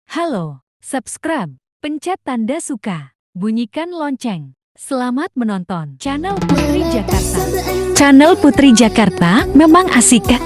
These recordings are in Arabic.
Halo, subscribe, pencet tanda suka, bunyikan lonceng. Selamat menonton channel Putri Jakarta. Channel Putri Jakarta memang asik kan?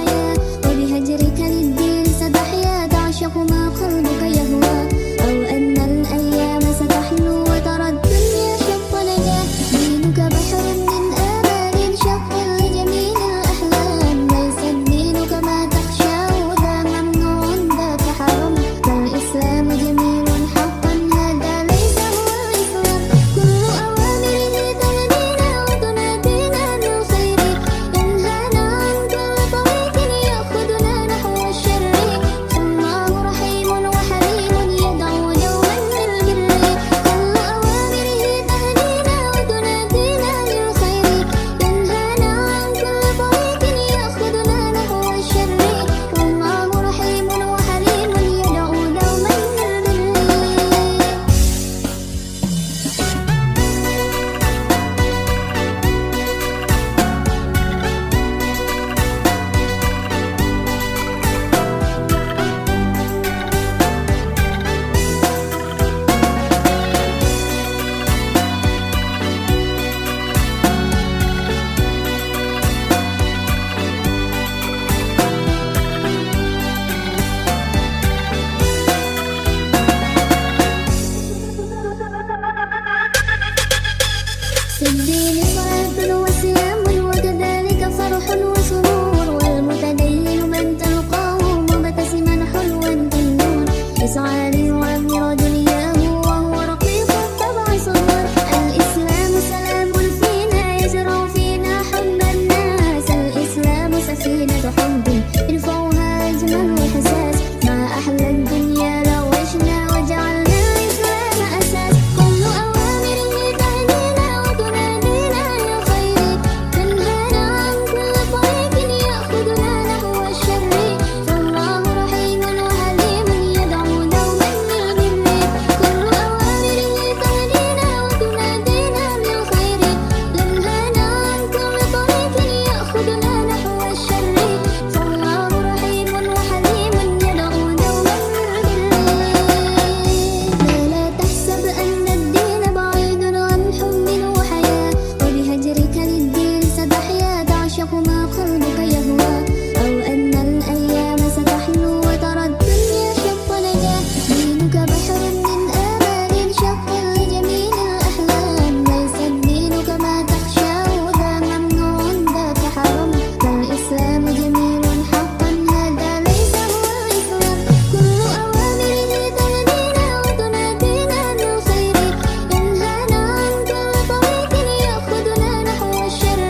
الدين صلاة وصيام وكذلك فرح وسرور والمتدين من تلقاه مبتسما حلوا كالنور يسعى ليعمر دنياه وهو رقيق الطبع سرور الإسلام سلام فينا يزرع فينا حب الناس الإسلام سفينة حب يرفعها أجمل وحساس ما أحلى الدنيا لو عشنا وجعلنا الإسلام أساس كل أوامره تهدينا وتنادينا للخير تنهانا عن كل طريق يأخذنا نحو الشر فالله رحيم وحليم يدعو دوما للبر كل أوامره تهدينا وتنادينا للخير تنهانا عن كل طريق يأخذنا نحو الشر فالله رحيم وحليم يدعو دوما للبر لا تحسب أن الدين بعيد عن حب وحياة وبهجرك للدين ستحيا تعشق ما قلبك يهوى أو أن الأيام ستحلو وترى الدنيا شط نجاة دينك بحر من آمال شق لجميل الأحلام ليس الدين كما تخشاه ذا ممنوع ذاك حرام فالإسلام جميل حقا هذا ليس هو الإسلام كل أوامره تهدينا وتنادينا للخير ينهانا عن كل طريق يأخذنا نحو الشر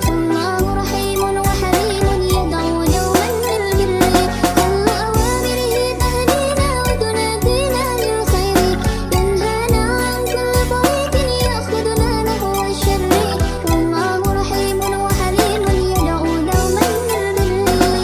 فالله رحيم وحليم يدعو دوما للبر كل أوامره تهدينا وتنادينا للخير ينهانا عن كل طريق يأخذنا نحو الشر فالله رحيم وحليم يدعو دوما للبر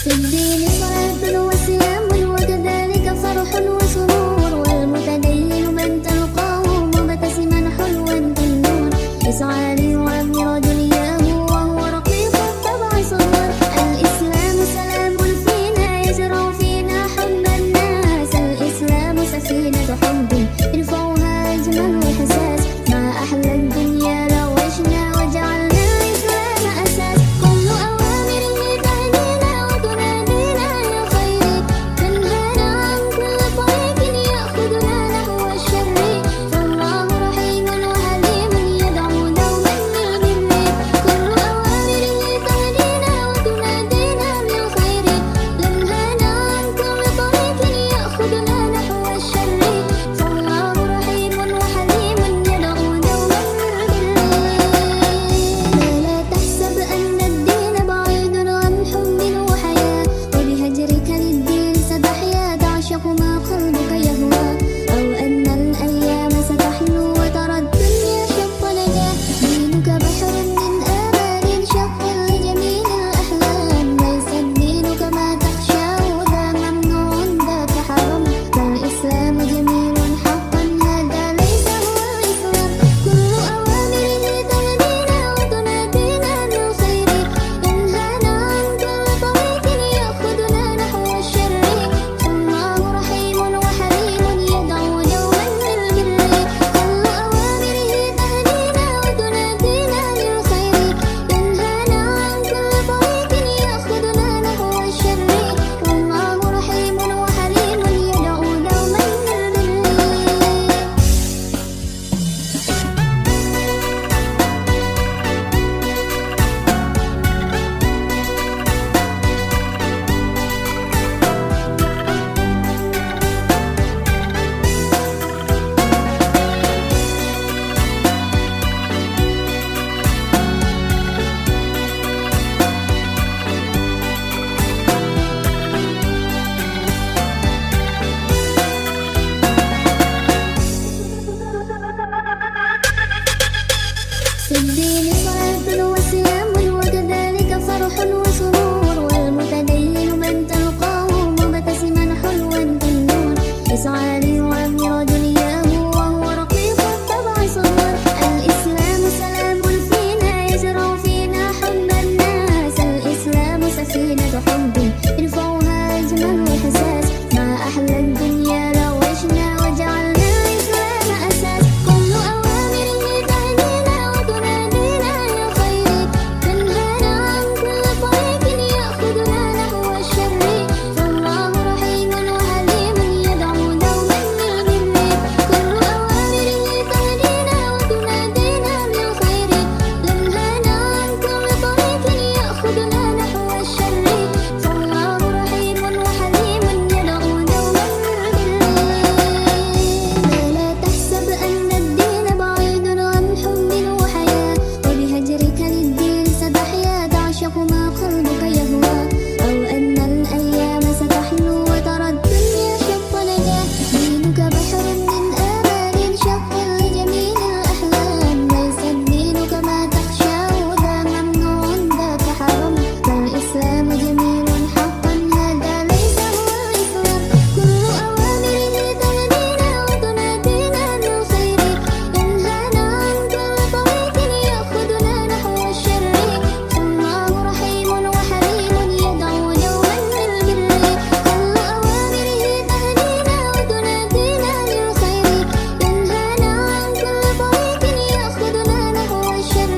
الدين صلاة وصيام وكذلك فرح وسرور والمتدين من تلقاه مبتسما حلوا كالنور يسعى ليعمر دنياه وهو رقيق الطبع سرور الإسلام سلام فينا يزرع فينا حب الناس الإسلام سفينة حب يرفعها أجمل وحساس ما أحلى الدنيا لو عشنا وجعلنا الإسلام أساس كل أوامره تهدينا وتنادينا للخير تنهانا عن كل طريق سفينة حب ارفعوها أجمل وحساس ما أحلى الدنيا لو عشنا وجعلنا الإسلام أساس كل أوامره تهدينا وتنادينا للخير تنهانا عن كل طريق يأخذنا نحو الشر فالله رحيم وحليم يدعو دوما للبر كل أوامره تهدينا وتنادينا للخير تنهانا عن كل طريق يأخذنا نحو الشر فالله رحيم وحليم يدعو دوما للبر لا تحسب أن الدين بعيد عن حب وحياة وبهجرك للدين ستحيا تعشق ما قلبك يهوى أو أن الأيام ستحلو وترى الدنيا شط نجاة دينك بحر من آمال شق لجميل الأحلام ليس الدين كما تخشاه ذا ممنوع ذاك حرام فالإسلام جميل حقا هذا ليس هو الإسلام كل أوامره تهدينا وتنادينا للخير ينهانا عن كل طريق يأخذنا نحو الشر فالله رحيم وحليم يدعو دوما للبر كل أوامره تهدينا وتنادينا للخير ينهانا عن كل طريق يأخذنا نحو الشر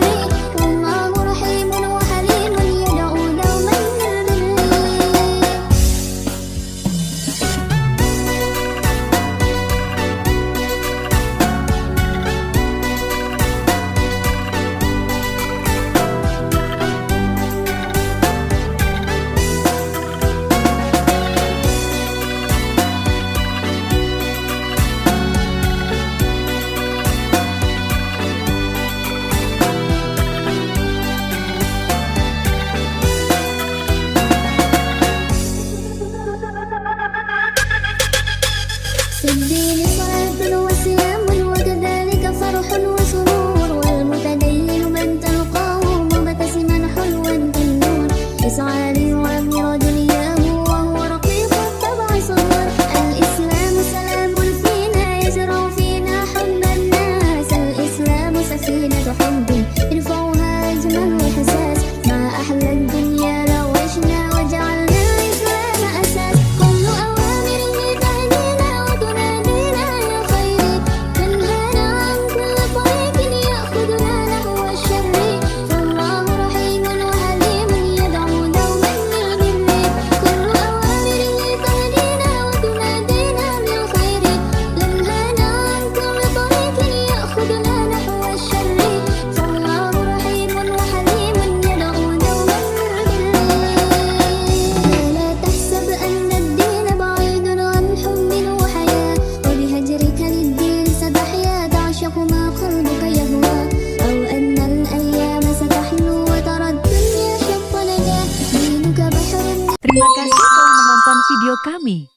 والله رحيم وحليم يدعو دوما في الدين صلاة وصيام وكذلك فرح وسرور والمتدين من تلقاه مبتسما حلوا كالنور يسعى ليعمر دنياه وهو رقيق الطبع صبور الإسلام سلام فينا يزرع فينا حب الناس الإسلام سفينة حب ارفعوها أجمل وحساس ما أحلى الدنيا لو عشنا وجعلنا الإسلام أساس كل أوامره تهدينا وتنادينا للخير تنهانا عن كل طريق يأخذنا نحو الشر فالله رحيم وحليم يدعو دوما للبر كل أوامره تهدينا وتنادينا للخير تنهانا عن كل طريق يأخذنا نحو الشر فالله رحيم وحليم يدعو دوما للبر لا تحسب أن الدين بعيد عن حب وحياة وبهجرك للدين ستحيا تعشق ما قلبك يهوى أو أن الأيام ستحلو وترى الدنيا شط نجاة دينك بحر Terima kasih telah menonton video kami.